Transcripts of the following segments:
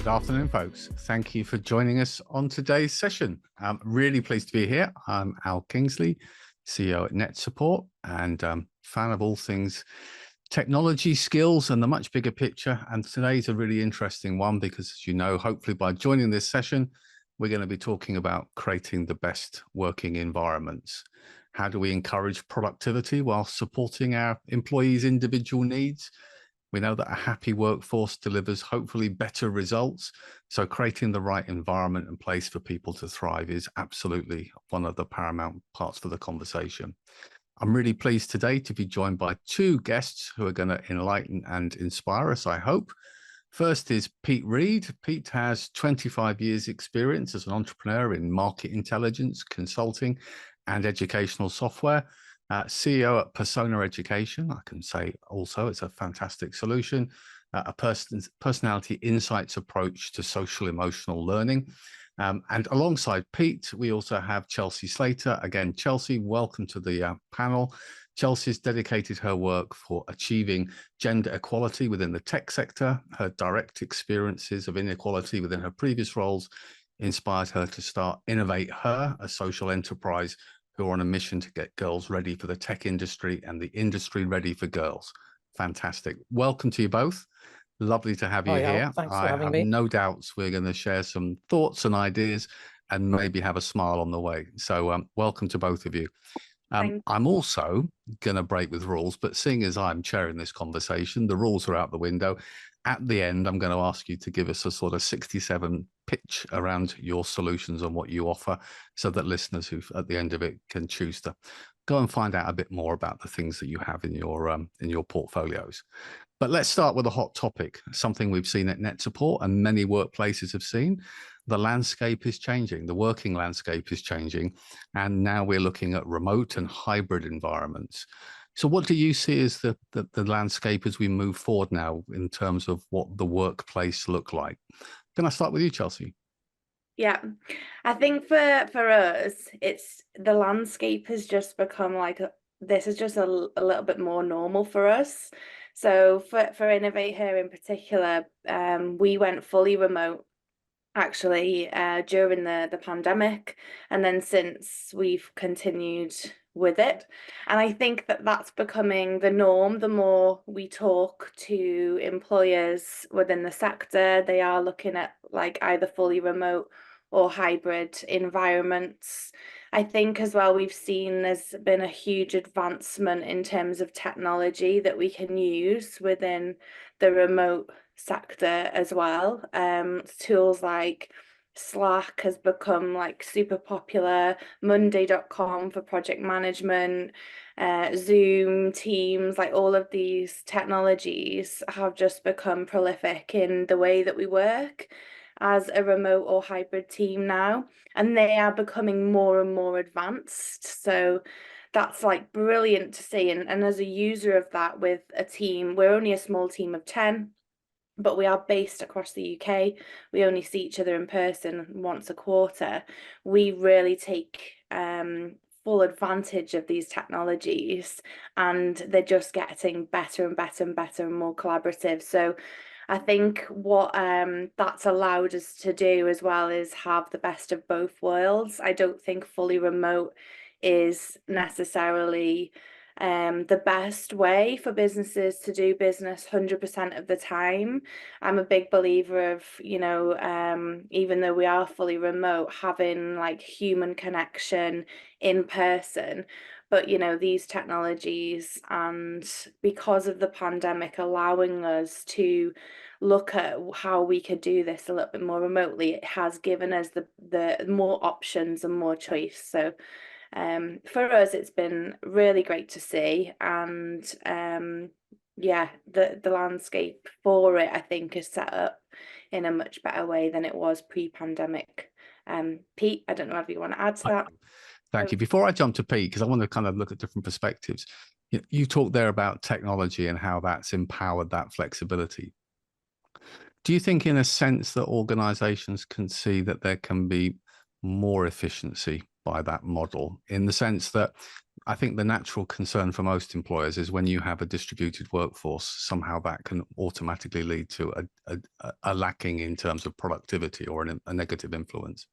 Good afternoon, folks. Thank you for joining us on today's session. I'm really pleased to be here. I'm Al Kingsley, CEO at NetSupport, and fan of all things technology, skills, and the much bigger picture. And today's a really interesting one because, as you know, hopefully by joining this session, we're going to be talking about creating the best working environments. How do we encourage productivity while supporting our employees' individual needs? We know that a happy workforce delivers hopefully better results. So creating the right environment and place for people to thrive is absolutely one of the paramount parts for the conversation. I'm really pleased today to be joined by two guests who are going to enlighten and inspire us, I hope. First is Pete Reed. Pete has 25 years experience as an entrepreneur in market intelligence, consulting, and educational software. CEO at Persona Education. I can say also it's a fantastic solution, a personality insights approach to social emotional learning. And alongside Pete, we also have Chelsea Slater. Again, Chelsea, welcome to the panel. Chelsea's dedicated her work for achieving gender equality within the tech sector. Her direct experiences of inequality within her previous roles inspired her to start Innovate Her, a social enterprise who are on a mission to get girls ready for the tech industry and the industry ready for girls. Fantastic. Welcome to you both. Lovely to have you here. Thanks for having me. I have no doubts we're going to share some thoughts and ideas and maybe have a smile on the way. So welcome to both of you. I'm also going to break with rules, but seeing as I'm chairing this conversation, the rules are out the window. At the end, I'm going to ask you to give us a sort of 67 pitch around your solutions and what you offer so that listeners who at the end of it can choose to go and find out a bit more about the things that you have in your portfolios. But let's start with a hot topic, something we've seen at NetSupport and many workplaces have seen. The landscape is changing, the working landscape is changing, and now we're looking at remote and hybrid environments. So what do you see as the landscape as we move forward now in terms of what the workplace look like? Can I start with you, Chelsea? Yeah, I think for us, it's the landscape has just become like this is just a little bit more normal for us. So for Innovate Here in particular, we went fully remote actually during the pandemic, and then since we've continued with it. And I think that that's becoming the norm. The more we talk to employers within the sector, they are looking at like either fully remote or hybrid environments. I think as well, we've seen there's been a huge advancement in terms of technology that we can use within the remote sector as well. Tools like Slack has become like super popular, Monday.com for project management, Zoom, Teams, like all of these technologies have just become prolific in the way that we work as a remote or hybrid team now, and they are becoming more and more advanced. So that's like brilliant to see. And as a user of that with a team, we're only a small team of 10. But we are based across the UK. We only see each other in person once a quarter. We really take full advantage of these technologies, and they're just getting better and better and better and more collaborative. So I think what that's allowed us to do as well is have the best of both worlds. I don't think fully remote is necessarily the best way for businesses to do business 100% of the time. I'm a big believer of, even though we are fully remote, having like human connection in person. But, these technologies, and because of the pandemic, allowing us to look at how we could do this a little bit more remotely, it has given us the more options and more choice. So for us, it's been really great to see, and yeah, the landscape for it, I think, is set up in a much better way than it was pre-pandemic. Pete, I don't know if you want to add to that. Thank you. Before I jump to Pete, because I want to kind of look at different perspectives, you talked there about technology and how that's empowered that flexibility. Do you think, in a sense, that organizations can see that there can be more efficiency by that model, in the sense that I think the natural concern for most employers is when you have a distributed workforce, somehow that can automatically lead to a lacking in terms of productivity or a negative influence.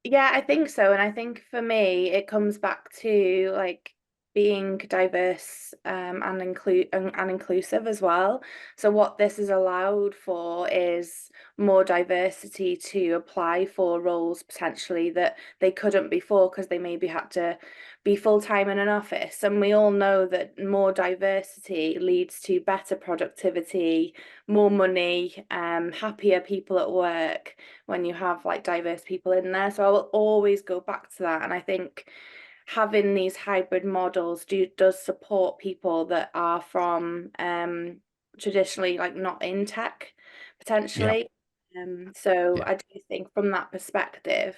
Yeah, I think so. And I think for me, it comes back to like being diverse and inclusive as well. So what this is allowed for is more diversity to apply for roles potentially that they couldn't before because they maybe had to be full-time in an office. And we all know that more diversity leads to better productivity, more money, happier people at work when you have like diverse people in there. So I will always go back to that. And I think having these hybrid models does support people that are from traditionally like not in tech Yeah, potentially. So yeah. I do think from that perspective,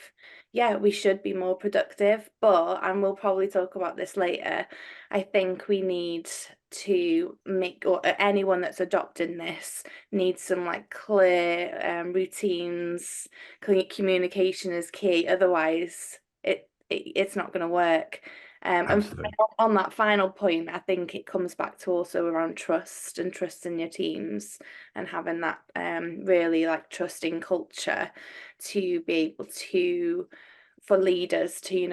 yeah, we should be more productive, but, and we'll probably talk about this later, I think we need to make, or anyone that's adopting this needs some like clear routines. Communication is key, otherwise it's not going to work. And Absolutely. on that final point, I think it comes back to also around trust and trust in your teams and having that really like trusting culture to be able to, for leaders to,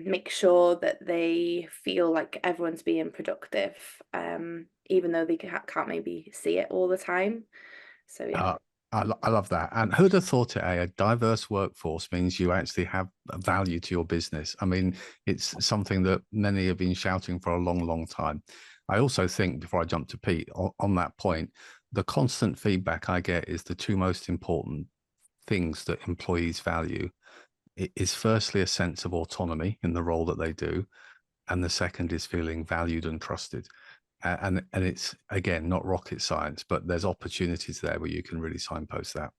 make sure that they feel like everyone's being productive, even though they can't maybe see it all the time. So yeah. Uh, I love that. And who'd have thought it, a diverse workforce means you actually have value to your business. I mean, it's something that many have been shouting for a long, long time. I also think, before I jump to Pete, on that point, the constant feedback I get is the two most important things that employees value. It is firstly a sense of autonomy in the role that they do, and the second is feeling valued and trusted. And it's, again, not rocket science, but there's opportunities there where you can really signpost that.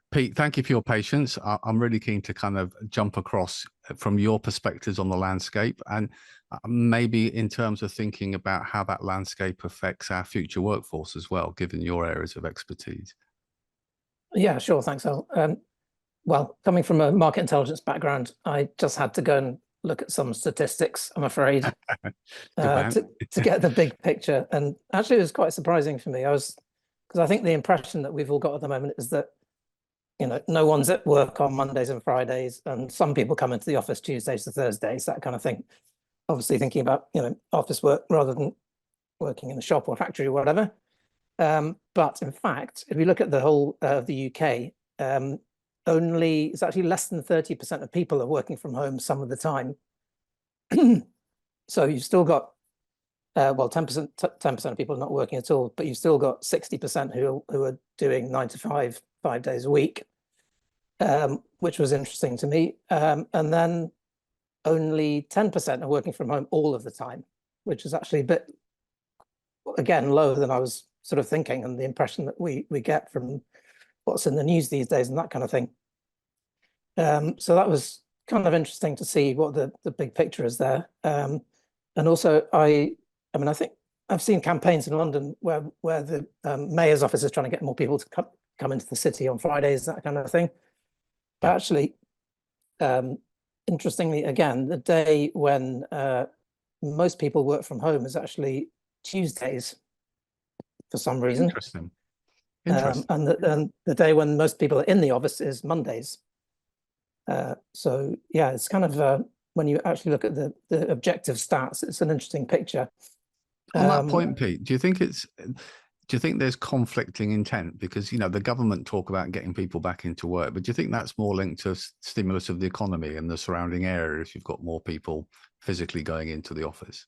Pete, thank you for your patience. I'm really keen to kind of jump across from your perspectives on the landscape, and maybe in terms of thinking about how that landscape affects our future workforce as well, given your areas of expertise. Yeah, sure. Thanks, Al. Well, coming from a market intelligence background, I just had to go and look at some statistics, I'm afraid, to get the big picture. And actually, it was quite surprising for me. Because I think the impression that we've all got at the moment is that, no one's at work on Mondays and Fridays, and some people come into the office Tuesdays to Thursdays, that kind of thing. Obviously thinking about, office work rather than working in a shop or factory or whatever. But in fact, if we look at the whole of the UK, it's actually less than 30% of people are working from home some of the time. So you've still got, 10% of people are not working at all, but you've still got 60% who are doing 9 to 5, 5 days a week, which was interesting to me. And then only 10% are working from home all of the time, which is actually a bit, again, lower than I was sort of thinking, and the impression that we get from what's in the news these days and that kind of thing. So that was kind of interesting to see what the big picture is there. And also, I think I've seen campaigns in London where the mayor's office is trying to get more people to come into the city on Fridays, that kind of thing. But Yeah. actually, interestingly, again, the day when most people work from home is actually Tuesdays for some reason. Interesting. Interesting. And the day when most people are in the office is Mondays. So yeah, it's kind of when you actually look at the objective stats, it's an interesting picture. On that point, Pete, do you think there's conflicting intent? Because, the government talk about getting people back into work, but do you think that's more linked to stimulus of the economy and the surrounding area if you've got more people physically going into the office?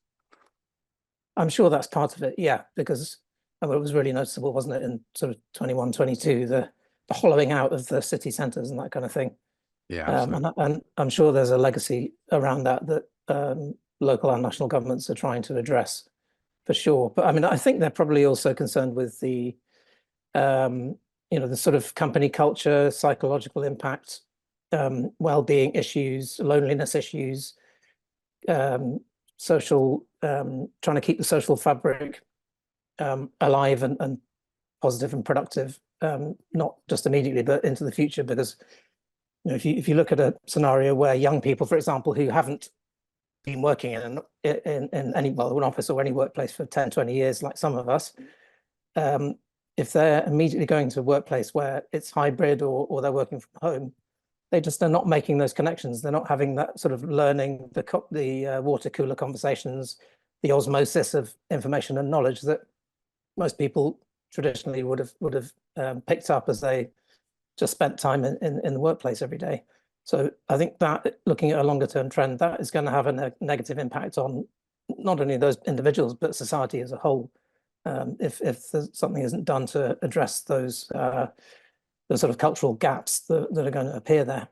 I'm sure that's part of it, yeah, because it was really noticeable, wasn't it, in sort of 21, 22, the hollowing out of the city centres and that kind of thing. Yeah, and I'm sure there's a legacy around that local and national governments are trying to address, for sure. But I think they're probably also concerned with the sort of company culture, psychological impact, well-being issues, loneliness issues, social, trying to keep the social fabric alive and positive and productive, not just immediately, but into the future. Because if you look at a scenario where young people, for example, who haven't been working in any, well, an office or any workplace for 10, 20 years, like some of us, if they're immediately going to a workplace where it's hybrid or they're working from home, they just are not making those connections. They're not having that sort of learning, the water cooler conversations, the osmosis of information and knowledge that most people traditionally would have picked up as they just spent time in the workplace every day. So I think that, looking at a longer term trend, that is going to have a negative impact on not only those individuals but society as a whole, if something isn't done to address those the sort of cultural gaps that are going to appear there.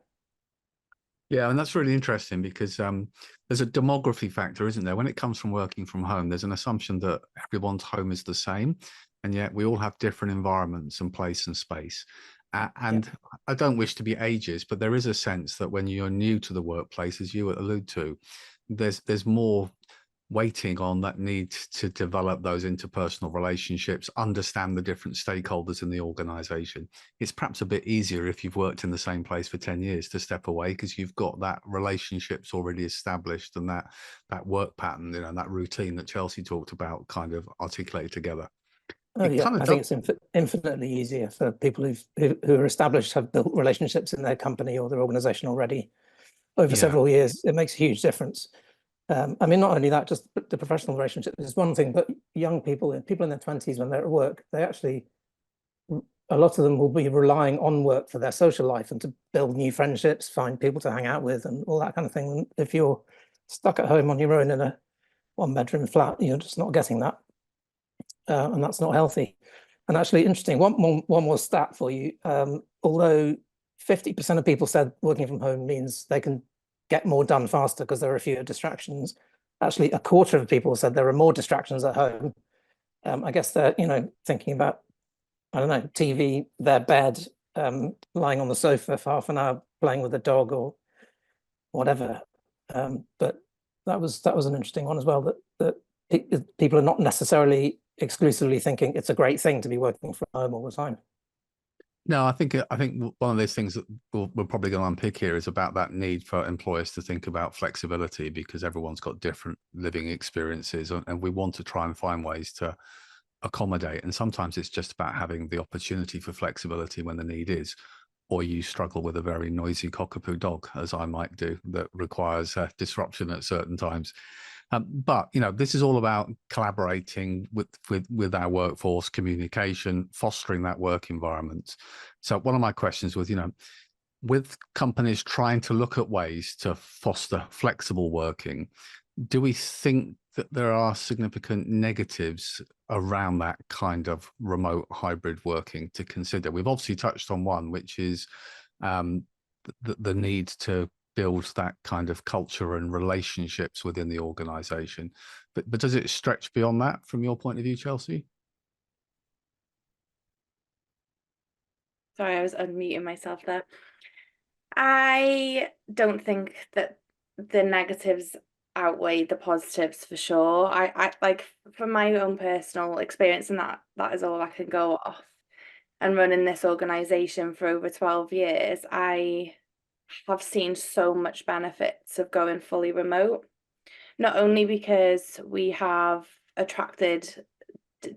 Yeah, and that's really interesting because there's a demography factor, isn't there? When it comes from working from home, there's an assumption that everyone's home is the same, and yet we all have different environments and place and space. And yeah. I don't wish to be ageist, but there is a sense that when you're new to the workplace, as you allude to, there's more waiting on that need to develop those interpersonal relationships, understand the different stakeholders in the organization. It's perhaps a bit easier if you've worked in the same place for 10 years to step away because you've got that relationships already established and that work pattern, and that routine that Chelsea talked about kind of articulated together. Oh, yeah, I think it's infinitely easier for people who are established, have built relationships in their company or their organization already over several years. It makes a huge difference. I mean, not only that, just the professional relationship is one thing, but young people in their 20s, when they're at work, they actually, a lot of them will be relying on work for their social life and to build new friendships, find people to hang out with and all that kind of thing. And if you're stuck at home on your own in a 1-bedroom flat, you're just not getting that. And that's not healthy. And actually, interesting, one more stat for you. Although 50% of people said working from home means they can get more done faster because there are fewer distractions, actually a quarter of people said there are more distractions at home. I guess they're, thinking about, I don't know, TV, their bed, lying on the sofa for half an hour, playing with a dog or whatever. But that was an interesting one as well, that people are not necessarily exclusively thinking it's a great thing to be working from home all the time. No, I think one of those things that we're probably going to unpick here is about that need for employers to think about flexibility, because everyone's got different living experiences and we want to try and find ways to accommodate. And sometimes it's just about having the opportunity for flexibility when the need is, or you struggle with a very noisy cockapoo dog, as I might do, that requires disruption at certain times. But this is all about collaborating with our workforce, communication, fostering that work environment. So one of my questions was, with companies trying to look at ways to foster flexible working, do we think that there are significant negatives around that kind of remote hybrid working to consider? We've obviously touched on one, which is the need to build that kind of culture and relationships within the organization. But does it stretch beyond that from your point of view, Chelsea? Sorry, I was unmuting myself there. I don't think that the negatives outweigh the positives for sure. I like, from my own personal experience, and that is all I can go off, and running this organization for over 12 years, I have seen so much benefits of going fully remote, not only because we have attracted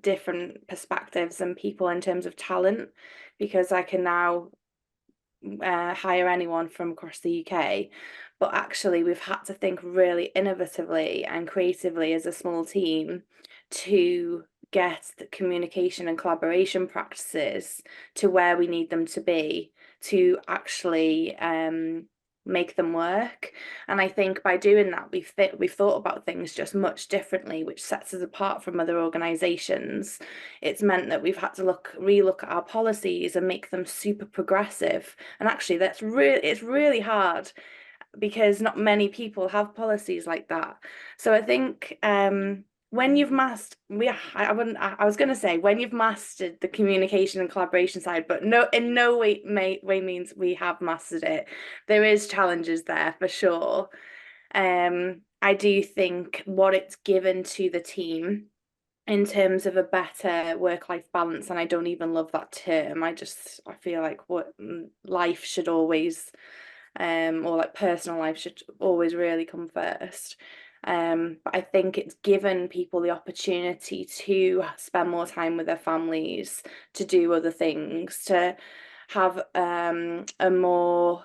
different perspectives and people in terms of talent, because I can now hire anyone from across the UK, but actually we've had to think really innovatively and creatively as a small team to get the communication and collaboration practices to where we need them to be to actually make them work. And I think by doing that, we've thought about things just much differently, which sets us apart from other organizations. It's meant that we've had to relook at our policies and make them super progressive. And actually it's really hard, because not many people have policies like that. So I think when you've mastered, I was going to say when you've mastered the communication and collaboration side, but in no way means we have mastered it. There is challenges there for sure. I do think what it's given to the team in terms of a better work-life balance, and I don't even love that term. I feel like what life should always or like personal life should always really come first. But I think it's given people the opportunity to spend more time with their families, to do other things, to have a more,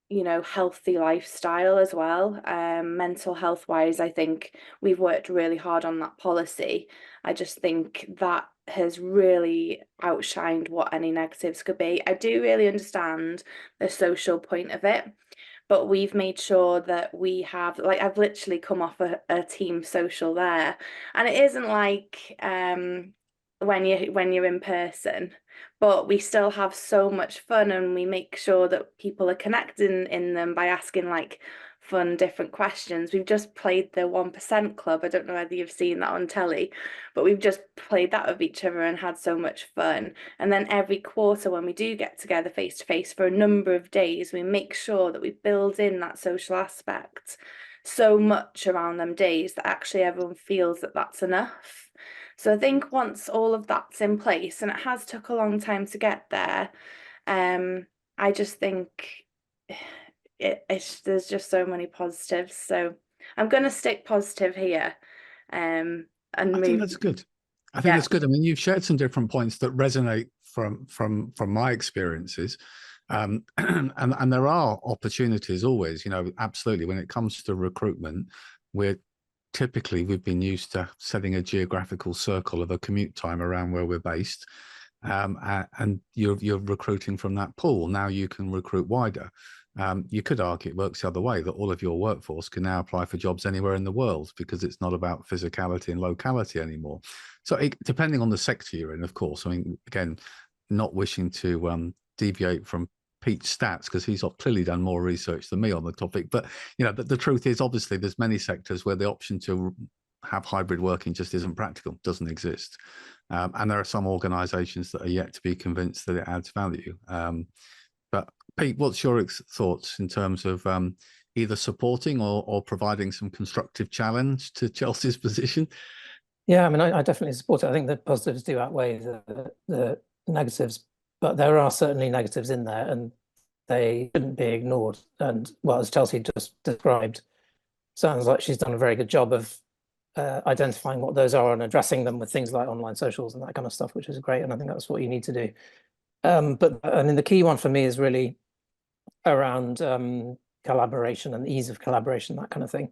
you know, healthy lifestyle as well. Mental health wise, I think we've worked really hard on that policy. I just think that has really outshined what any negatives could be. I do really understand the social point of it, but we've made sure that we have, like, I've literally come off a team social there, and it isn't like when you're in person, but we still have so much fun, and we make sure that people are connecting in them by asking like fun different questions. We've just played the 1% Club. I don't know whether you've seen that on telly, but we've just played that with each other and had so much fun. And then every quarter, when we do get together face to face for a number of days, we make sure that we build in that social aspect so much around them days that actually everyone feels that that's enough. So I think once all of that's in place, and it has took a long time to get there, I just think there's just so many positives. So I'm going to stick positive here, and I move. think that's good. I think that's good. I mean, you've shared some different points that resonate from my experiences. And there are opportunities always, you know, absolutely. When it comes to recruitment, we've been used to setting a geographical circle of a commute time around where we're based. And you're recruiting from that pool. Now you can recruit wider. You could argue it works the other way, that all of your workforce can now apply for jobs anywhere in the world, because it's not about physicality and locality anymore. So depending on the sector you're in, of course, I mean, again, not wishing to deviate from Pete's stats, because he's clearly done more research than me on the topic. But, you know, the truth is, obviously, there's many sectors where the option to have hybrid working just isn't practical, doesn't exist. And there are some organizations that are yet to be convinced that it adds value. But Pete, what's your thoughts in terms of either supporting or providing some constructive challenge to Chelsea's position? Yeah, I mean, I definitely support it. I think the positives do outweigh the negatives, but there are certainly negatives in there, and they shouldn't be ignored. And well, as Chelsea just described, sounds like she's done a very good job of identifying what those are and addressing them with things like online socials and that kind of stuff, which is great. And I think that's what you need to do. But I mean, the key one for me is really around collaboration and ease of collaboration, that kind of thing.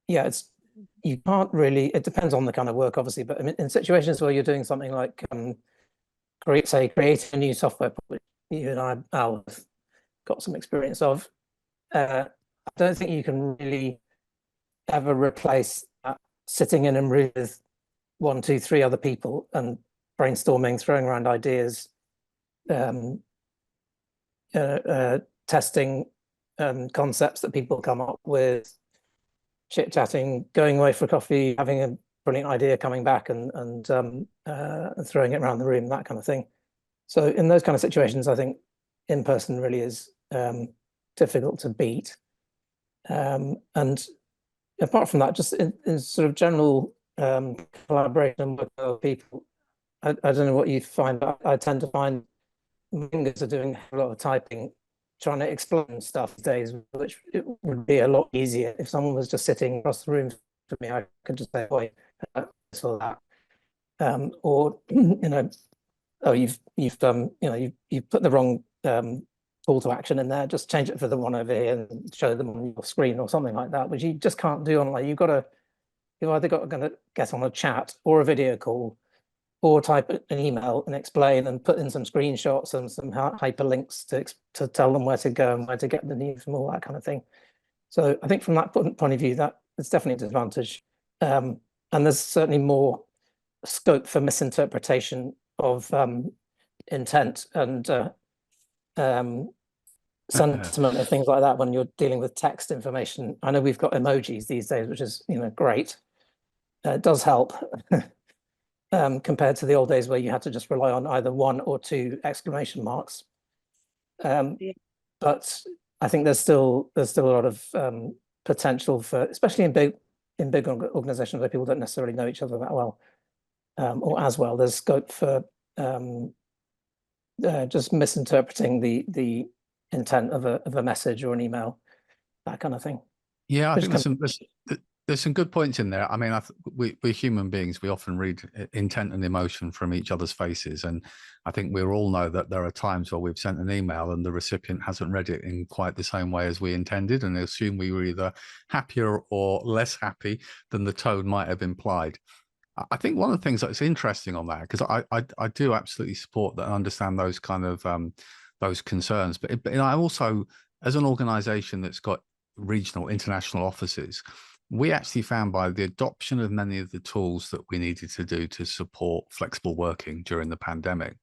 Yeah, you can't really, it depends on the kind of work, obviously, but I mean, in situations where you're doing something like create a new software, which you and I, Al, have got some experience of. I don't think you can really ever replace sitting in a room with 1, 2, 3 other people and brainstorming, throwing around ideas, testing concepts that people come up with, chit-chatting, going away for coffee, having a brilliant idea, coming back and throwing it around the room, that kind of thing. So in those kind of situations, I think in person really is difficult to beat. And apart from that, just in sort of general collaboration with other people, I don't know what you find, but I tend to find fingers are doing a lot of typing, trying to explain stuff these days, which it would be a lot easier if someone was just sitting across the room from me. I could just say, "Boy, this or that," or you know, "Oh, you've put the wrong call to action in there. Just change it for the one over here and show them on your screen," or something like that, which you just can't do online. You've either got to get on a chat or a video call, or type an email and explain and put in some screenshots and some hyperlinks to tell them where to go and where to get the news and all that kind of thing. So I think from that point of view, that it's definitely a disadvantage. And there's certainly more scope for misinterpretation of intent and sentiment and things like that when you're dealing with text information. I know we've got emojis these days, which is great. It does help. Compared to the old days where you had to just rely on either 1 or 2 exclamation marks. But I think there's still a lot of potential for, especially in big organizations where people don't necessarily know each other that well or as well. There's scope for just misinterpreting the intent of a message or an email, that kind of thing. Yeah, I Which think there's some good points in there. I mean, we're human beings. We often read intent and emotion from each other's faces. And I think we all know that there are times where we've sent an email and the recipient hasn't read it in quite the same way as we intended. And they assume we were either happier or less happy than the tone might have implied. I think one of the things that's interesting on that, because I do absolutely support that and understand those kind of those concerns. But I also, as an organization that's got regional, international offices, we actually found by the adoption of many of the tools that we needed to do to support flexible working during the pandemic,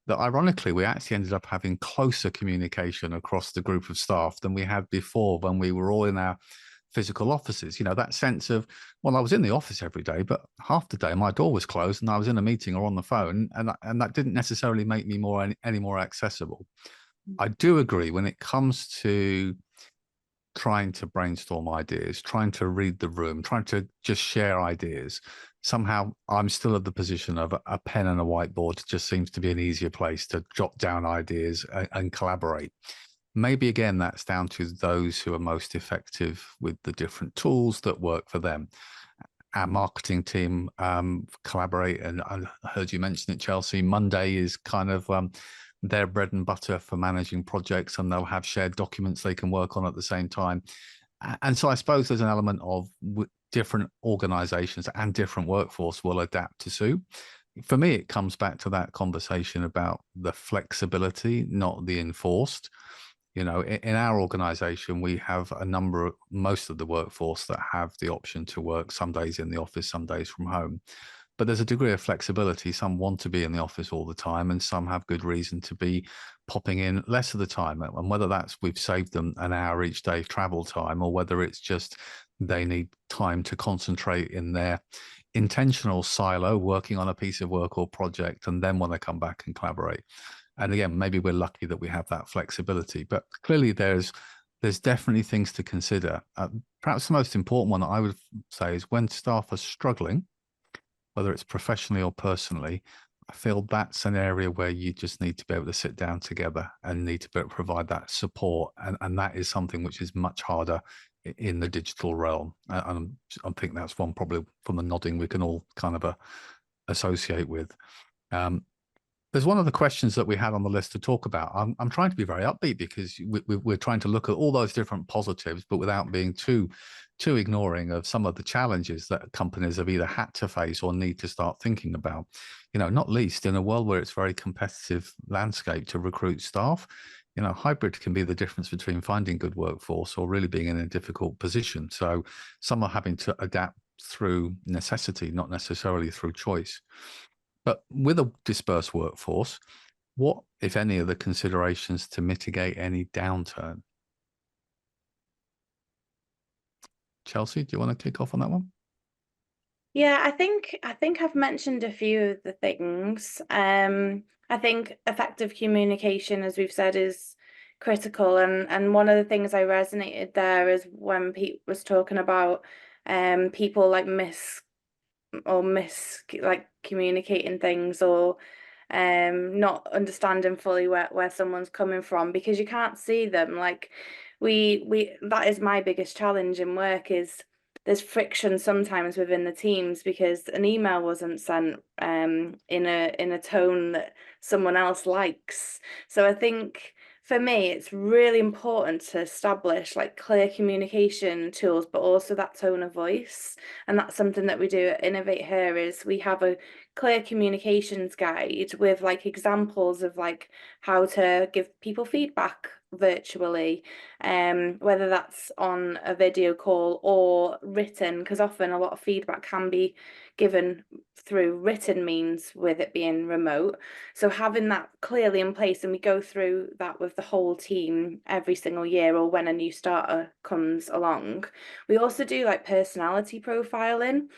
that ironically, we actually ended up having closer communication across the group of staff than we had before when we were all in our physical offices. You know, that sense of, well, I was in the office every day, but half the day my door was closed and I was in a meeting or on the phone, and that didn't necessarily make me any more accessible. I do agree when it comes to trying to brainstorm ideas, trying to read the room, trying to just share ideas. Somehow I'm still at the position of a pen and a whiteboard just seems to be an easier place to jot down ideas and collaborate. Maybe again, that's down to those who are most effective with the different tools that work for them. Our marketing team collaborate, and I heard you mention it, Chelsea. Monday is kind of their bread and butter for managing projects, and they'll have shared documents they can work on at the same time. And so I suppose there's an element of different organizations and different workforce will adapt to suit. For me, it comes back to that conversation about the flexibility, not the enforced. You know, in our organization, we have most of the workforce that have the option to work some days in the office, some days from home. But there's a degree of flexibility. Some want to be in the office all the time, and some have good reason to be popping in less of the time. And whether that's we've saved them an hour each day travel time, or whether it's just they need time to concentrate in their intentional silo, working on a piece of work or project, and then want to come back and collaborate. And again, maybe we're lucky that we have that flexibility, but clearly there's definitely things to consider. Perhaps the most important one that I would say is when staff are struggling, whether it's professionally or personally, I feel that's an area where you just need to be able to sit down together and need to be able to provide that support. And that is something which is much harder in the digital realm. And I think that's one probably from the nodding we can all kind of associate with. There's one of the questions that we had on the list to talk about. I'm trying to be very upbeat because we're trying to look at all those different positives, but without being too ignoring of some of the challenges that companies have either had to face or need to start thinking about. You know, not least in a world where it's very competitive landscape to recruit staff. You know, hybrid can be the difference between finding good workforce or really being in a difficult position. So some are having to adapt through necessity, not necessarily through choice. But with a dispersed workforce, what, if any, are the considerations to mitigate any downturn? Chelsea, do you want to kick off on that one? Yeah, I think I've mentioned a few of the things. I think effective communication, as we've said, is critical. And one of the things I resonated there is when Pete was talking about people like like communicating things or not understanding fully where someone's coming from because you can't see them. Like we that is my biggest challenge in work is there's friction sometimes within the teams because an email wasn't sent in a tone that someone else likes. So I think for me, it's really important to establish like clear communication tools, but also that tone of voice. And that's something that we do at Innovate here is we have a clear communications guide with like examples of like how to give people feedback virtually, whether that's on a video call or written, because often a lot of feedback can be given through written means with it being remote. So having that clearly in place, and we go through that with the whole team every single year or when a new starter comes along. We also do like personality profiling.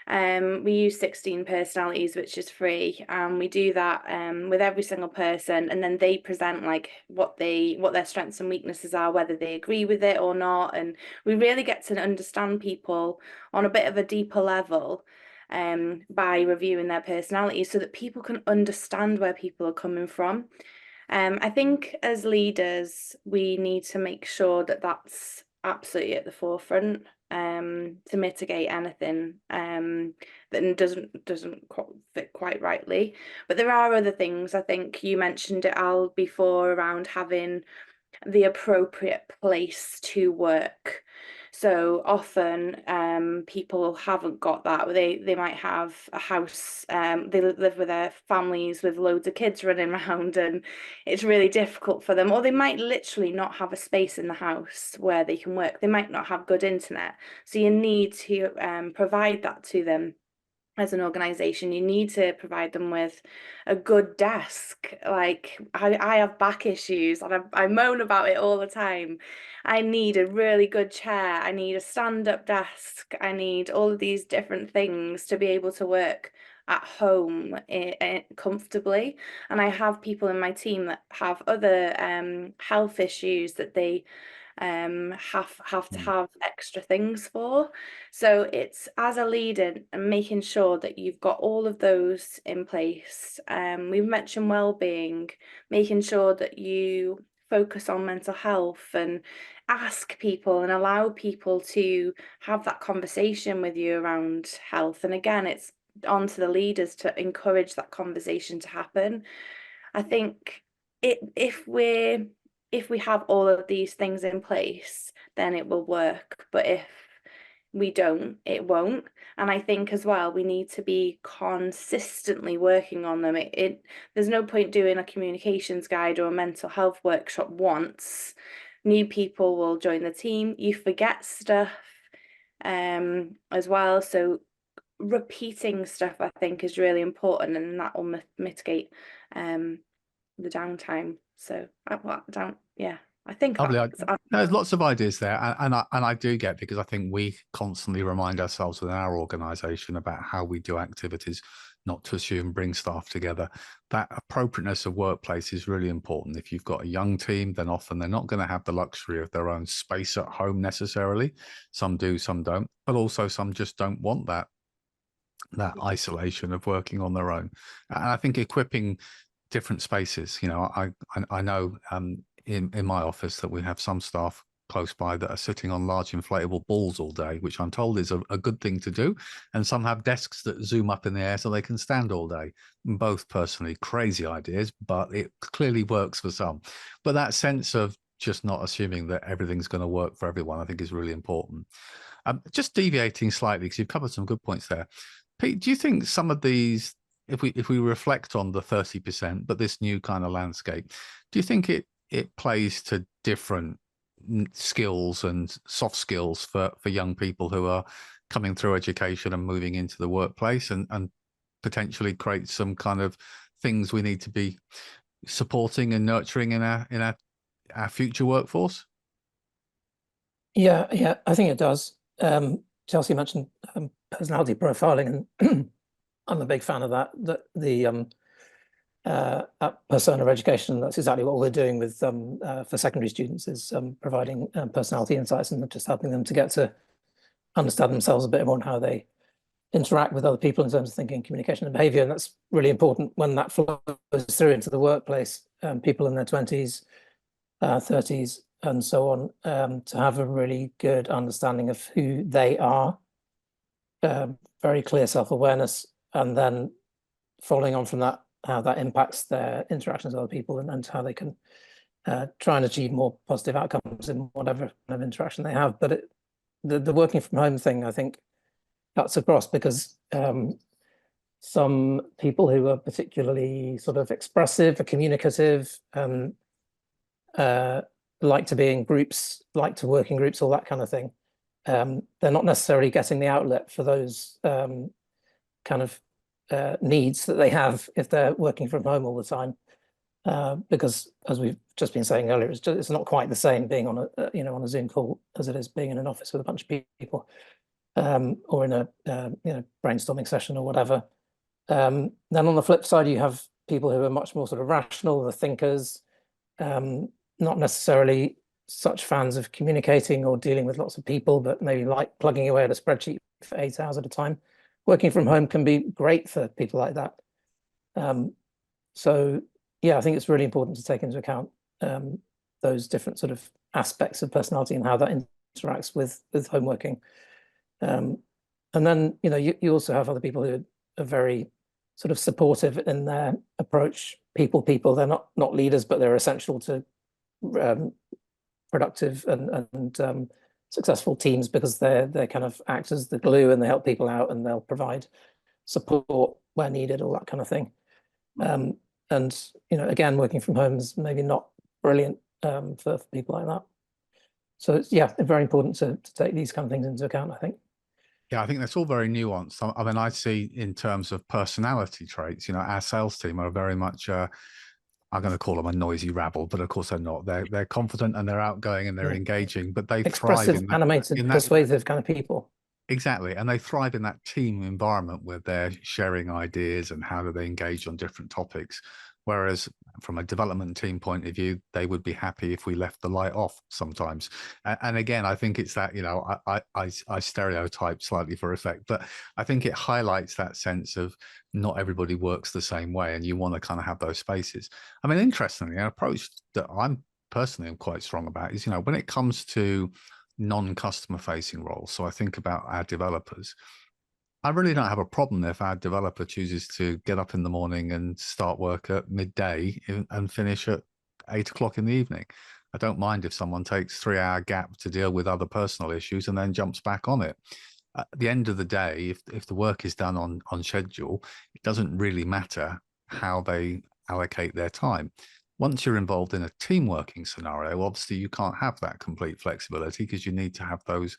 We use 16 personalities, which is free. We do that with every single person, and then they present like what their strengths and weaknesses are, whether they agree with it or not. And we really get to understand people on a bit of a deeper level by reviewing their personalities so that people can understand where people are coming from. I think as leaders, we need to make sure that that's absolutely at the forefront, to mitigate anything that doesn't fit quite rightly. But there are other things. I think you mentioned it, Al, before, around having the appropriate place to work. So often people haven't got that. They might have a house, they live with their families with loads of kids running around, and it's really difficult for them. Or they might literally not have a space in the house where they can work. They might not have good internet. So you need to provide that to them. As an organization, you need to provide them with a good desk. Like I have back issues and I moan about it all the time. I need a really good chair. I need a stand-up desk. I need all of these different things to be able to work at home comfortably. And I have people in my team that have other health issues that they have to have extra things for. So it's, as a leader, and making sure that you've got all of those in place. We've mentioned wellbeing, making sure that you focus on mental health and ask people and allow people to have that conversation with you around health. And again, it's on to the leaders to encourage that conversation to happen. I think if we have all of these things in place, then it will work. But if we don't, it won't. And I think as well, we need to be consistently working on them. There's no point doing a communications guide or a mental health workshop once. New people will join the team. You forget stuff as well. So repeating stuff, I think, is really important, and that will mitigate the downtime. So I think there's lots of ideas there, and I do get, because I think we constantly remind ourselves within our organization about how we do activities, not to assume bring staff together. That appropriateness of workplace is really important. If you've got a young team, then often they're not going to have the luxury of their own space at home necessarily. Some do, some don't, but also some just don't want that isolation of working on their own. And I think equipping different spaces, I know in my office that we have some staff close by that are sitting on large inflatable balls all day, which I'm told is a good thing to do. And some have desks that zoom up in the air so they can stand all day. Both personally crazy ideas, but it clearly works for some. But that sense of just not assuming that everything's going to work for everyone, I think, is really important. Just deviating slightly, because you've covered some good points there. Pete, do you think some of these, if we reflect on the 30%, but this new kind of landscape, do you think it plays to different skills and soft skills for young people who are coming through education and moving into the workplace, and potentially create some kind of things we need to be supporting and nurturing in our future workforce? Yeah, I think it does. Chelsea mentioned personality profiling, and I'm a big fan of that. The persona education, that's exactly what we're doing with for secondary students, is providing personality insights and just helping them to get to understand themselves a bit more and how they interact with other people in terms of thinking, communication, and behavior. And that's really important when that flows through into the workplace. People in their 20s, 30s, and so on, to have a really good understanding of who they are, very clear self-awareness, and then following on from that, how that impacts their interactions with other people, and how they can try and achieve more positive outcomes in whatever kind of interaction they have. But the working from home thing, I think, cuts across, because some people who are particularly sort of expressive or communicative, like to be in groups, like to work in groups, all that kind of thing, they're not necessarily getting the outlet for those kind of needs that they have if they're working from home all the time, because, as we've just been saying earlier, it's not quite the same being on a Zoom call as it is being in an office with a bunch of people, or in a brainstorming session or whatever. Then on the flip side, you have people who are much more sort of rational, the thinkers, not necessarily such fans of communicating or dealing with lots of people, but maybe like plugging away at a spreadsheet for 8 hours at a time. Working from home can be great for people like that. So yeah, I think it's really important to take into account those different sort of aspects of personality and how that interacts with home working. And then, you know, you also have other people who are very sort of supportive in their approach. People, they're not leaders, but they're essential to productive and successful teams, because they kind of act as the glue, and they help people out, and they'll provide support where needed, all that kind of thing. And you know, again, working from home is maybe not brilliant for people like that. So it's, yeah, very important to take these kind of things into account, I think. Yeah, I think that's all very nuanced. I mean, I see in terms of personality traits, you know, our sales team are very much, I'm going to call them a noisy rabble, but of course they're not. They're confident and they're outgoing and they're engaging, but they Expressive, thrive in that, animated, persuasive kind of people. Exactly. And they thrive in that team environment where they're sharing ideas and how do they engage on different topics. Whereas from a development team point of view, they would be happy if we left the light off sometimes. And again, I think it's that, you know, I stereotype slightly for effect, but I think it highlights that sense of not everybody works the same way, and you want to kind of have those spaces. I mean, interestingly, an approach that I'm personally am quite strong about is, you know, when it comes to non-customer facing roles. So I think about our developers. I really don't have a problem if our developer chooses to get up in the morning and start work at midday and finish at 8 o'clock in the evening. I don't mind if someone takes 3-hour gap to deal with other personal issues and then jumps back on it. At the end of the day, if the work is done on schedule, it doesn't really matter how they allocate their time. Once you're involved in a team working scenario, obviously you can't have that complete flexibility because you need to have those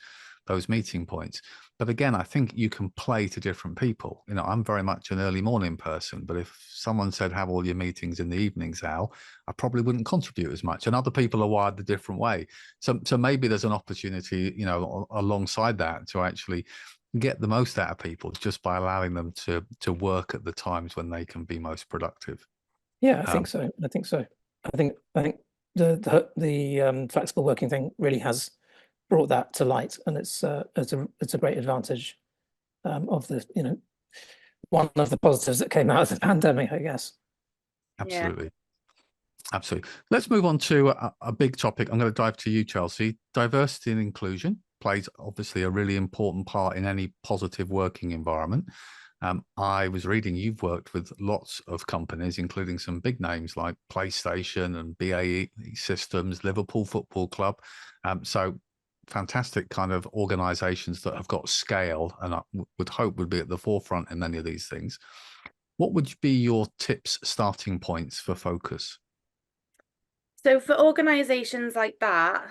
meeting points. But again, I think you can play to different people. You know, I'm very much an early morning person, but if someone said have all your meetings in the evenings, Al, I probably wouldn't contribute as much. And other people are wired a different way. So maybe there's an opportunity, you know, alongside that to actually get the most out of people just by allowing them to work at the times when they can be most productive. Yeah, I think so. I think so. I think the flexible working thing really has brought that to light, and it's a great advantage of the, you know, one of the positives that came out of the pandemic, I guess. Absolutely. Yeah. Absolutely. Let's move on to a big topic. I'm going to dive to you, Chelsea. Diversity and inclusion plays obviously a really important part in any positive working environment. I was reading you've worked with lots of companies, including some big names like PlayStation and BAE Systems, Liverpool Football Club. So fantastic kind of organizations that have got scale, and I would hope would be at the forefront in many of these things. What would be your tips, starting points for focus? So for organizations like that,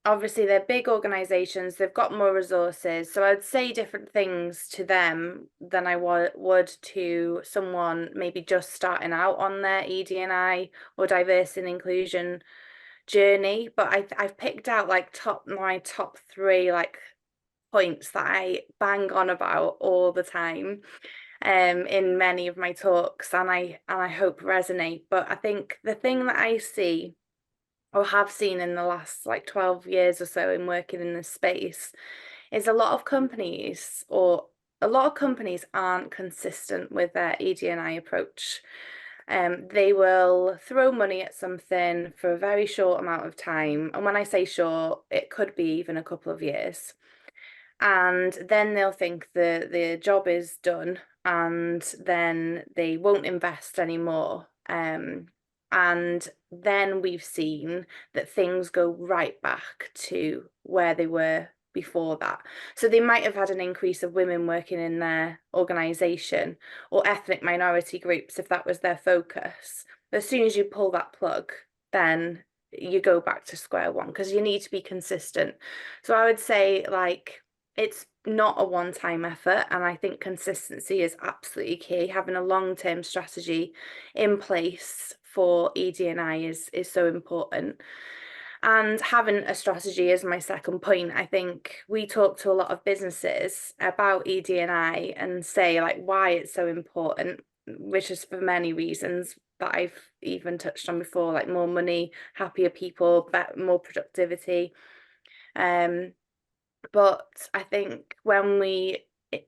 obviously they're big organizations, they've got more resources. So I'd say different things to them than I would to someone maybe just starting out on their ED&I or diversity and inclusion journey. But I've picked out like my top 3 like points that I bang on about all the time in many of my talks, and I hope resonate. But I think the thing that I see or have seen in the last like 12 years or so in working in this space is a lot of companies aren't consistent with their ED&I approach. They will throw money at something for a very short amount of time, and when I say short, it could be even a couple of years, and then they'll think the job is done, and then they won't invest anymore. And then we've seen that things go right back to where they were before that. So they might have had an increase of women working in their organisation, or ethnic minority groups if that was their focus. But as soon as you pull that plug, then you go back to square one, because you need to be consistent. So I would say, like, it's not a one-time effort, and I think consistency is absolutely key. Having a long-term strategy in place for ED&I is so important. And having a strategy is my second point. I think we talk to a lot of businesses about ED&I and say like why it's so important, which is for many reasons that I've even touched on before, like more money, happier people, more productivity. But I think when we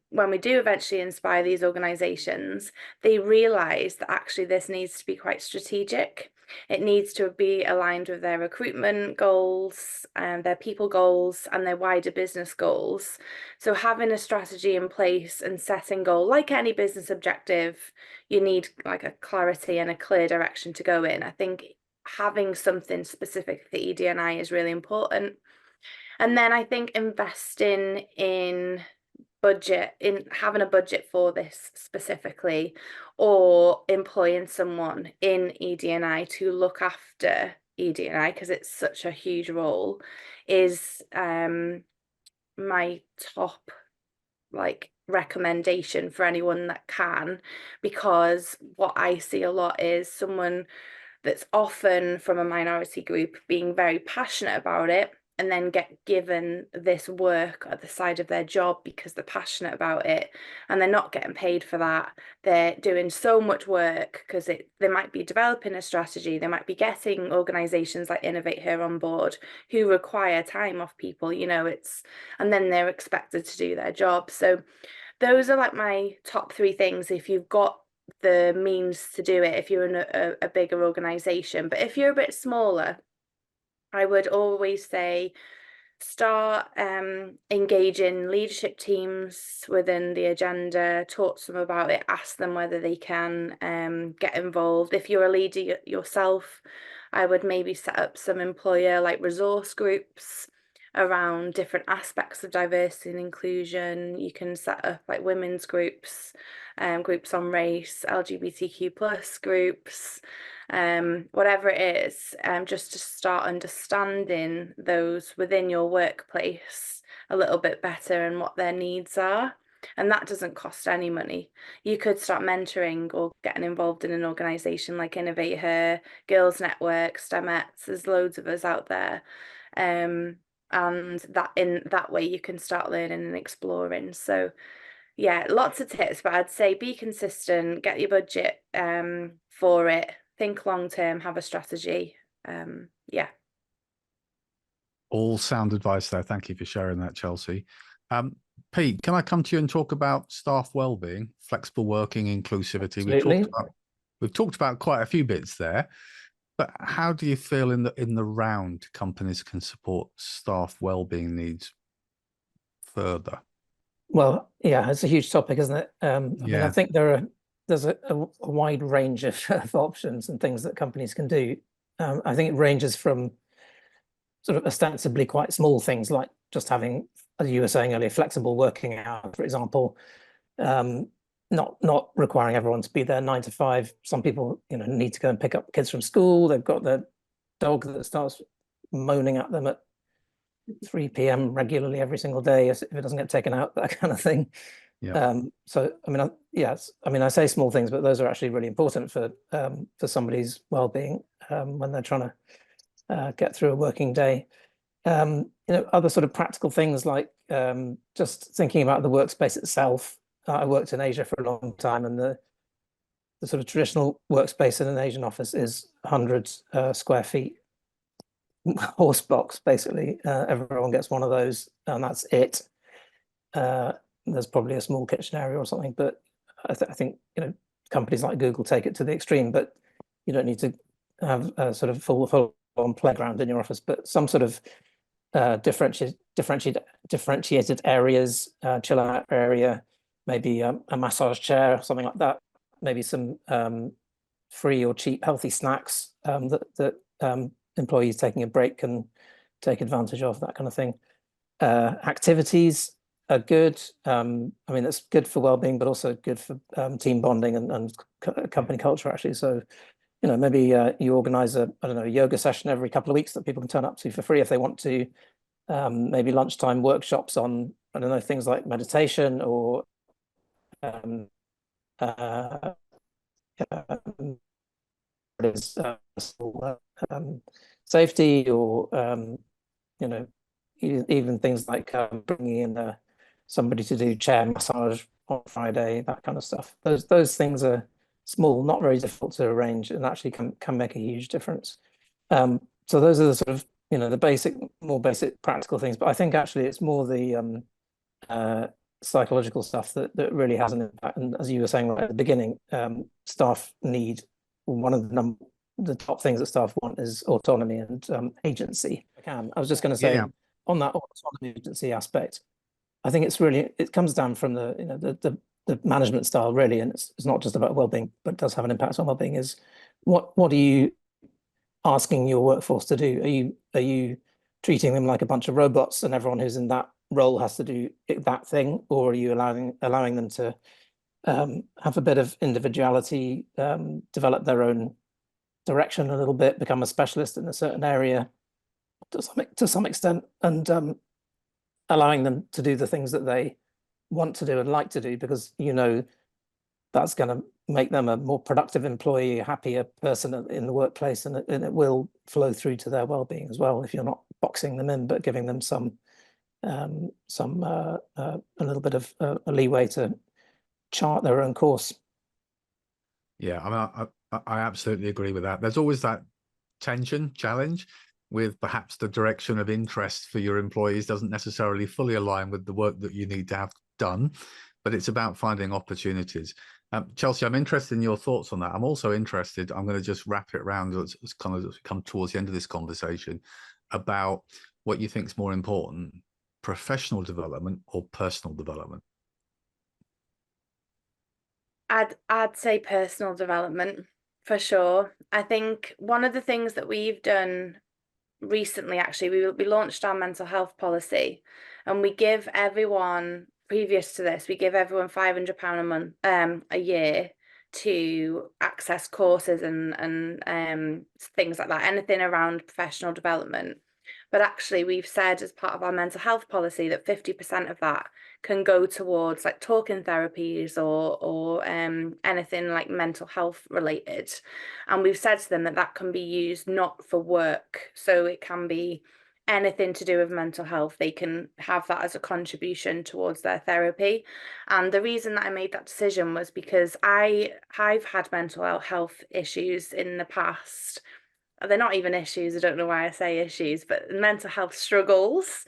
when we do eventually inspire these organizations, they realize that actually this needs to be quite strategic. It needs to be aligned with their recruitment goals and their people goals and their wider business goals. So having a strategy in place and setting goal, like any business objective, you need like a clarity and a clear direction to go in. I think having something specific for ED&I is really important. And then I think investing in having a budget for this specifically, or employing someone in ED&I to look after ED&I, because it's such a huge role, is my top like recommendation for anyone that can, because what I see a lot is someone that's often from a minority group being very passionate about it, and then get given this work at the side of their job because they're passionate about it, and they're not getting paid for that. They're doing so much work because they might be developing a strategy, they might be getting organizations like Innovate Here on board who require time off people, and then they're expected to do their job. So those are like my top 3 things if you've got the means to do it, if you're in a bigger organization. But if you're a bit smaller, I would always say start engaging leadership teams within the agenda, talk to them about it, ask them whether they can get involved. If you're a leader yourself, I would maybe set up some employer like resource groups around different aspects of diversity and inclusion. You can set up like women's groups, groups on race, LGBTQ plus groups, whatever it is, just to start understanding those within your workplace a little bit better and what their needs are. And that doesn't cost any money. You could start mentoring or getting involved in an organisation like Innovate Here, Girls Network, STEMettes. There's loads of us out there. And that in that way you can start learning and exploring. So yeah, lots of tips, but I'd say be consistent, get your budget for it, think long term, have a strategy. Yeah. All sound advice there. Thank you for sharing that, Chelsea. Pete, can I come to you and talk about staff wellbeing, flexible working, inclusivity? Absolutely. We've talked about quite a few bits there, but how do you feel in the round companies can support staff wellbeing needs further? Well, yeah, it's a huge topic, isn't it? I mean, I think there's a wide range of options and things that companies can do. I think it ranges from sort of ostensibly quite small things like just having, as you were saying earlier, flexible working hours, for example, not requiring everyone to be there 9 to 5. Some people, need to go and pick up kids from school. They've got their dog that starts moaning at them at 3 p.m. regularly every single day if it doesn't get taken out, that kind of thing. Yeah. So I mean, I say small things, but those are actually really important for somebody's well-being when they're trying to get through a working day. Other sort of practical things like just thinking about the workspace itself. I worked in Asia for a long time, and the sort of traditional workspace in an Asian office is 100 square feet. Horse box, basically. Everyone gets one of those, and that's it. There's probably a small kitchen area or something, but I think companies like Google take it to the extreme. But you don't need to have a sort of full-on playground in your office, but some sort of differentiated areas, chill out area, maybe a massage chair, something like that. Maybe some free or cheap healthy snacks that employees taking a break can take advantage of, that kind of thing. Activities are good. I mean, that's good for well-being, but also good for team bonding and company culture, actually. So, maybe you organize a yoga session every couple of weeks that people can turn up to for free if they want to. Maybe lunchtime workshops on, things like meditation or safety, or even things like bringing in somebody to do chair massage on Friday, that kind of stuff. Those things are small, not very difficult to arrange, and actually can make a huge difference. So those are the sort of the more basic practical things. But I think actually it's more the psychological stuff that really has an impact. And as you were saying right at the beginning, staff need, one of the top things that staff want is autonomy and agency. I was just going to say, on that autonomy agency aspect, I think it comes down from the management style really, and it's not just about well-being, but does have an impact on well-being. Is what are you asking your workforce to do? Are you treating them like a bunch of robots and everyone who's in that role has to do that thing, or are you allowing them to have a bit of individuality, develop their own direction a little bit, become a specialist in a certain area to some extent, and allowing them to do the things that they want to do and like to do, because that's going to make them a more productive employee, a happier person in the workplace, and it will flow through to their well-being as well, if you're not boxing them in but giving them a little bit of a leeway to chart their own course. Yeah, I mean, I absolutely agree with that. There's always that challenge with perhaps the direction of interest for your employees doesn't necessarily fully align with the work that you need to have done, but it's about finding opportunities. Chelsea, I'm interested in your thoughts on that. I'm also interested, I'm going to just wrap it around as kind of come towards the end of this conversation, about what you think is more important, professional development or personal development. I'd say personal development for sure. I think one of the things that we've done recently, actually, we launched our mental health policy, and we give everyone, previous to this, we give everyone £500 a month, a year, to access courses and things like that, anything around professional development. But actually, we've said as part of our mental health policy that 50% of that can go towards like talking therapies or anything like mental health related. And we've said to them that can be used not for work. So it can be anything to do with mental health. They can have that as a contribution towards their therapy. And the reason that I made that decision was because I've had mental health issues in the past. They're not even issues, I don't know why I say issues, but mental health struggles.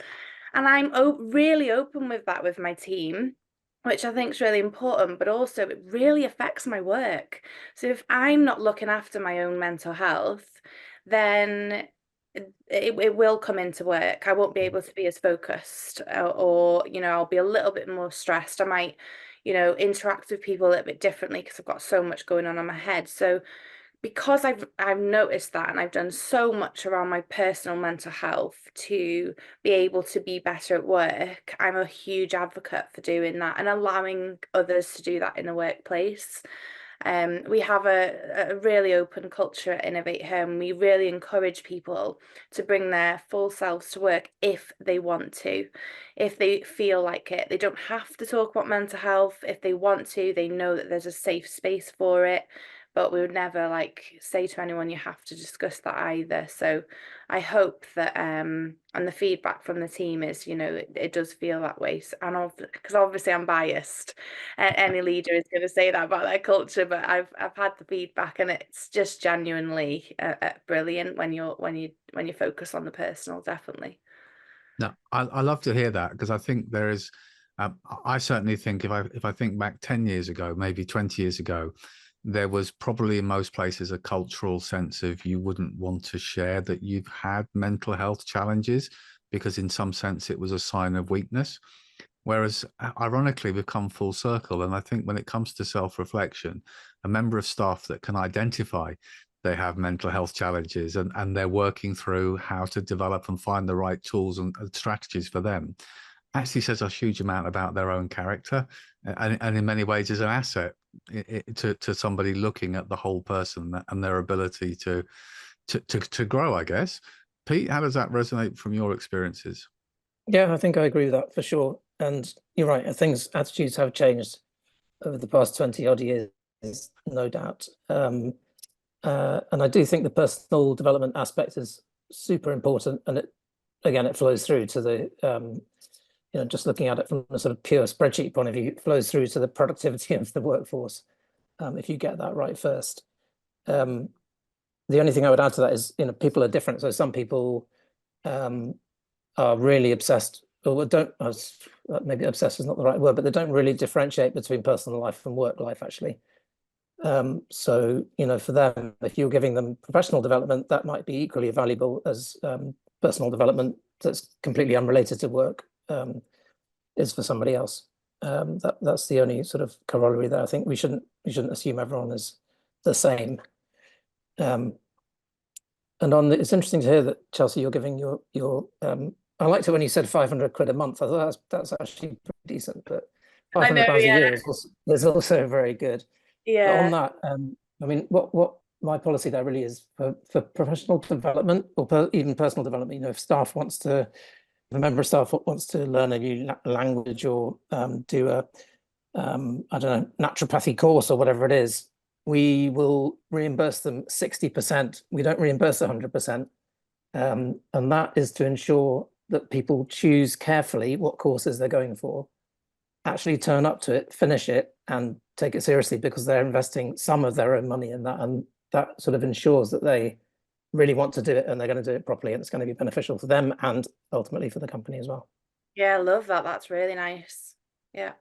And I'm really open with that with my team, which I think is really important, but also it really affects my work. So if I'm not looking after my own mental health, then it will come into work. I won't be able to be as focused, or I'll be a little bit more stressed. I might, interact with people a little bit differently because I've got so much going on in my head. So because I've noticed that, and I've done so much around my personal mental health to be able to be better at work, I'm a huge advocate for doing that and allowing others to do that in the workplace. We have a really open culture at Innovate Home. We really encourage people to bring their full selves to work if they want to, if they feel like it. They don't have to talk about mental health. If they want to, they know that there's a safe space for it. But we would never say to anyone you have to discuss that either. So I hope that and the feedback from the team is it does feel that way. And because obviously I'm biased, any leader is going to say that about their culture, but I've had the feedback, and it's just genuinely brilliant when you focus on the personal. Definitely. No, I love to hear that, because I think there is. I certainly think if I think back 10 years ago, maybe 20 years ago, there was probably in most places a cultural sense of you wouldn't want to share that you've had mental health challenges, because in some sense it was a sign of weakness. Whereas ironically, we've come full circle. And I think when it comes to self-reflection, a member of staff that can identify they have mental health challenges and they're working through how to develop and find the right tools and strategies for them, actually says a huge amount about their own character, and in many ways is an asset to somebody looking at the whole person and their ability to grow, I guess. Pete, how does that resonate from your experiences? Yeah, I think I agree with that for sure. And you're right, attitudes have changed over the past 20 odd years, no doubt. And I do think the personal development aspect is super important, and it flows through to the just looking at it from a sort of pure spreadsheet point of view, it flows through to the productivity of the workforce, if you get that right first. The only thing I would add to that is, people are different. So some people are really obsessed or don't, maybe obsessed is not the right word, but they don't really differentiate between personal life and work life, actually. So, for them, if you're giving them professional development, that might be equally valuable as personal development that's completely unrelated to work is for somebody else. That's the only sort of corollary there. I think we shouldn't assume everyone is the same. And it's interesting to hear that, Chelsea, you're giving your I liked it when you said 500 quid a month. I thought that's actually pretty decent, but 500 pounds a year is also very good. Yeah. But on that, I mean, what my policy there really is for professional development or even personal development. If staff wants to, if a member of staff wants to learn a new language or do a I don't know, naturopathy course or whatever it is, we will reimburse them 60%. We don't reimburse 100%, and that is to ensure that people choose carefully what courses they're going for, actually turn up to it, finish it, and take it seriously, because they're investing some of their own money in that, and that sort of ensures that they really want to do it and they're going to do it properly, and it's going to be beneficial for them and ultimately for the company as well. Yeah, I love that. That's really nice. Yeah.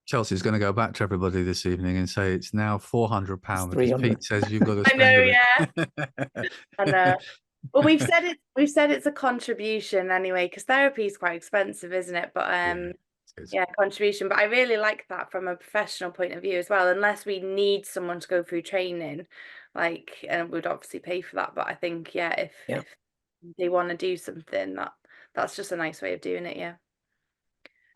Chelsea's going to go back to everybody this evening and say it's now £400 because Pete says you've got to spend it. I know. Well, we've said it's a contribution anyway, because therapy is quite expensive, isn't it? But yeah, contribution. But I really like that from a professional point of view as well. Unless we need someone to go through training, and we'd obviously pay for that. But I think, if they want to do something, that's just a nice way of doing it. Yeah.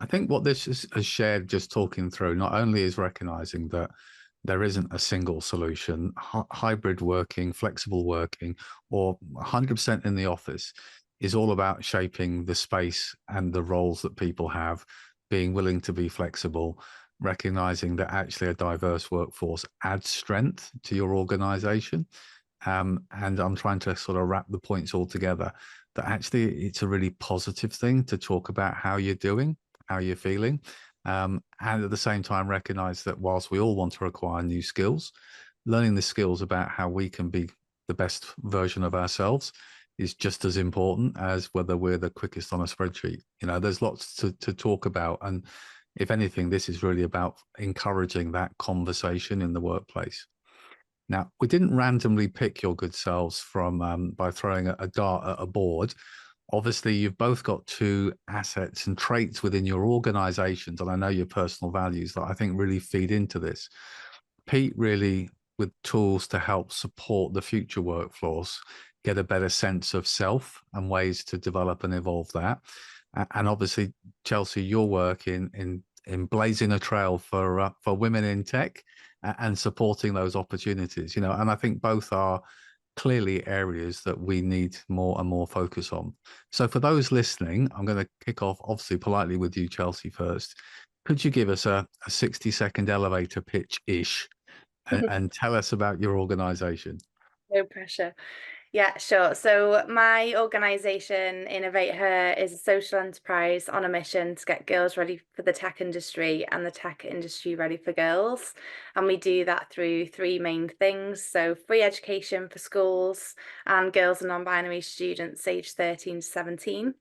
I think what this has shared, just talking through, not only is recognizing that there isn't a single solution, hybrid working, flexible working, or 100% in the office is all about shaping the space and the roles that people have, being willing to be flexible, recognizing that actually a diverse workforce adds strength to your organization. And I'm trying to sort of wrap the points all together, that actually it's a really positive thing to talk about how you're doing, how you're feeling, and at the same time recognize that whilst we all want to acquire new skills, learning the skills about how we can be the best version of ourselves is just as important as whether we're the quickest on a spreadsheet. There's lots to talk about, and if anything, this is really about encouraging that conversation in the workplace. Now, we didn't randomly pick your good selves from by throwing a dart at a board. Obviously, you've both got two assets and traits within your organizations, and I know your personal values that I think really feed into this. Pete really with tools to help support the future workforce, get a better sense of self and ways to develop and evolve that. And obviously, Chelsea, your work in blazing a trail for women in tech and supporting those opportunities, and I think both are clearly areas that we need more and more focus on. So for those listening, I'm going to kick off obviously politely with you, Chelsea, first. Could you give us a 60-second elevator pitch-ish and tell us about your organization? No pressure. Yeah, sure. So my organisation, Innovate Her, is a social enterprise on a mission to get girls ready for the tech industry and the tech industry ready for girls. And we do that through three main things. So free education for schools and girls and non-binary students aged 13 to 17.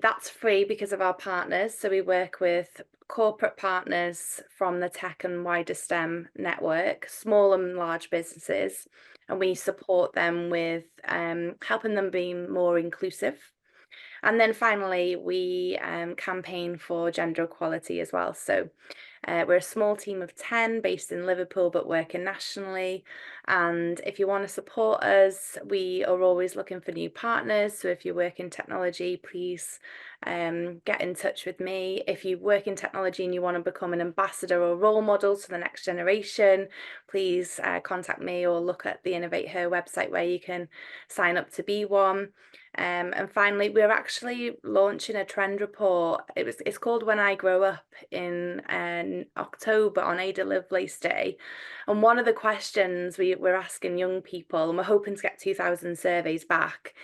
That's free because of our partners. So we work with corporate partners from the tech and wider STEM network, small and large businesses, and we support them with helping them be more inclusive. And then finally, we campaign for gender equality as well. So we're a small team of 10 based in Liverpool, but working nationally. And if you want to support us, we are always looking for new partners. So if you work in technology, please get in touch with me. If you work in technology and you want to become an ambassador or role model to the next generation, please contact me or look at the Innovate Her website where you can sign up to be one. And finally, we're actually launching a trend report. It's called When I Grow Up in October on Ada Lovelace Day. And one of the questions we're asking young people, and we're hoping to get 2,000 surveys back,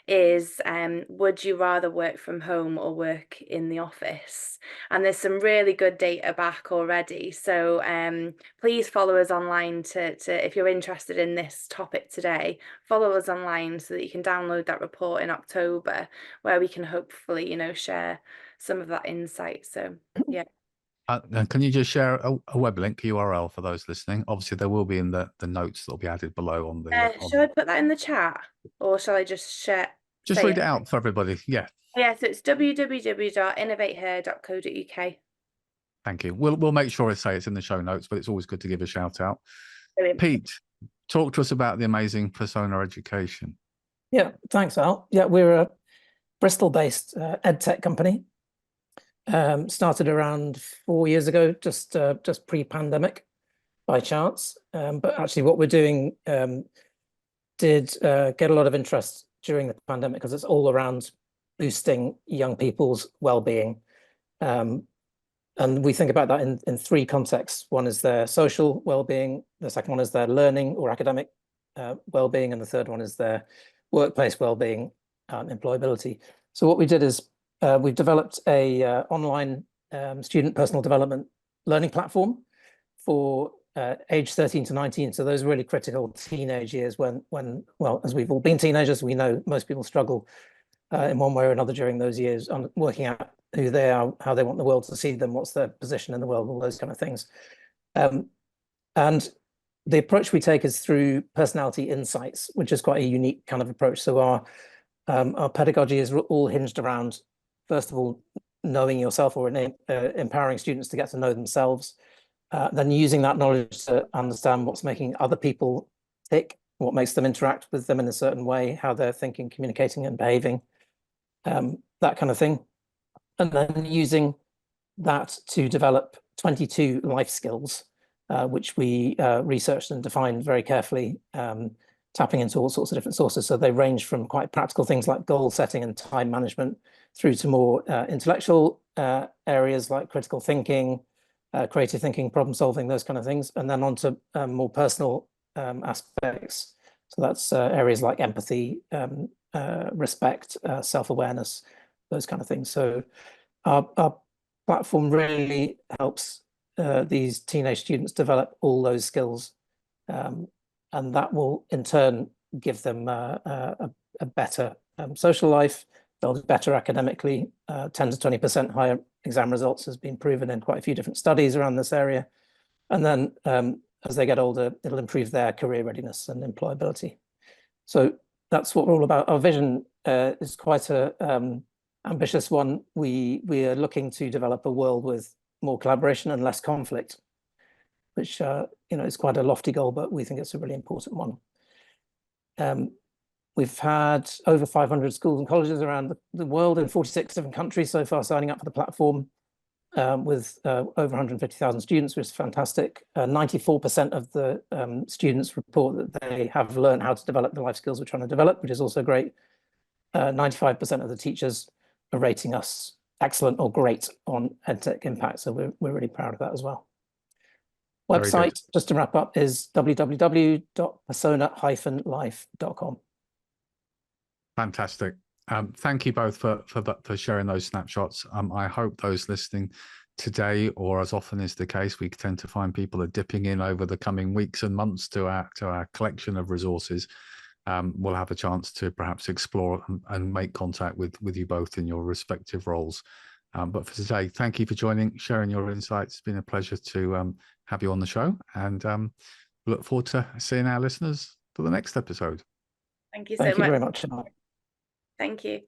is would you rather work from home or work in the office? And there's some really good data back already. So please follow us online to if you're interested in this topic today, follow us online so that you can download that report in October, where we can hopefully, share some of that insight. So yeah. And can you just share a web link URL for those listening? Obviously, there will be in the notes that will be added below on the. Shall I put that in the chat, or shall I just share? Just read it out for everybody. Yeah. Yeah, so it's www.innovatehere.co.uk. Thank you. We'll make sure I say it's in the show notes, but it's always good to give a shout out. Brilliant. Pete, talk to us about the amazing Persona Education. Yeah, thanks, Al. Yeah, we're a Bristol-based edtech company. Started around 4 years ago, just pre-pandemic by chance. But actually what we're doing did get a lot of interest during the pandemic because it's all around boosting young people's well-being. And we think about that in three contexts. One is their social well-being, the second one is their learning or academic well-being, and the third one is their workplace well-being, employability. So what we did is we've developed a online student personal development learning platform for age 13 to 19. So those really critical teenage years when, well, as we've all been teenagers, we know most people struggle in one way or another during those years on working out who they are, how they want the world to see them, what's their position in the world, all those kind of things. And the approach we take is through personality insights, which is quite a unique kind of approach. So our pedagogy is all hinged around, first of all, knowing yourself or empowering students to get to know themselves, then using that knowledge to understand what's making other people tick, what makes them interact with them in a certain way, how they're thinking, communicating and behaving, that kind of thing. And then using that to develop 22 life skills, which we researched and defined very carefully, tapping into all sorts of different sources. So they range from quite practical things like goal setting and time management through to more intellectual areas like critical thinking, creative thinking, problem solving, those kind of things, and then onto more personal aspects. So that's areas like empathy, respect, self-awareness, those kind of things. So our platform really helps these teenage students develop all those skills, and that will in turn give them a better social life. They'll do better academically. 10 to 20% higher exam results has been proven in quite a few different studies around this area. And then as they get older, it'll improve their career readiness and employability. So that's what we're all about. Our vision is quite a ambitious one. We are looking to develop a world with more collaboration and less conflict, which is quite a lofty goal, but we think it's a really important one. We've had over 500 schools and colleges around the world in 46 different countries so far signing up for the platform, with over 150,000 students, which is fantastic. 94% of the students report that they have learned how to develop the life skills we're trying to develop, which is also great. 95% of the teachers are rating us excellent or great on EdTech Impact, so we're really proud of that as well. Website, just to wrap up, is www.persona-life.com. Fantastic. Thank you both for sharing those snapshots. I hope those listening today, or as often is the case, we tend to find people are dipping in over the coming weeks and months to our collection of resources. We'll have a chance to perhaps explore and make contact with you both in your respective roles. But for today, thank you for joining, sharing your insights. It's been a pleasure to have you on the show, and look forward to seeing our listeners for the next episode. Thank you so much. Thank you very much. Thank you.